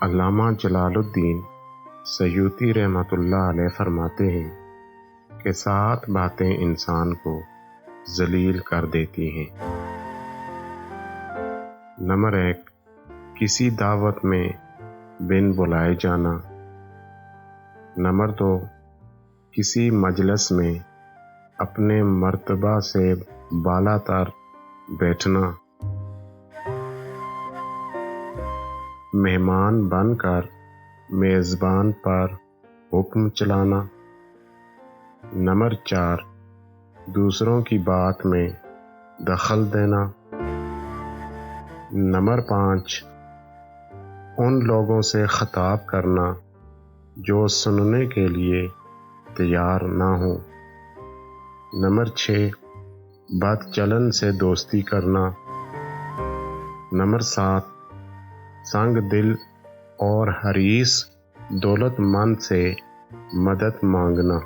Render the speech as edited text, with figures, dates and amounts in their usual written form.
علامہ جلال الدین سیوطی رحمۃ اللہ علیہ فرماتے ہیں کہ 7 باتیں انسان کو ذلیل کر دیتی ہیں۔ نمبر 1، کسی دعوت میں بن بلائے جانا۔ نمبر 2، کسی مجلس میں اپنے مرتبہ سے بالا تر بیٹھنا۔ مہمان بن کر میزبان پر حکم چلانا۔ نمبر 4، دوسروں کی بات میں دخل دینا۔ نمبر 5، ان لوگوں سے خطاب کرنا جو سننے کے لیے تیار نہ ہوں۔ نمبر 6، بد چلن سے دوستی کرنا۔ نمبر 7، سنگ دل اور حریص دولت مند سے مدد مانگنا۔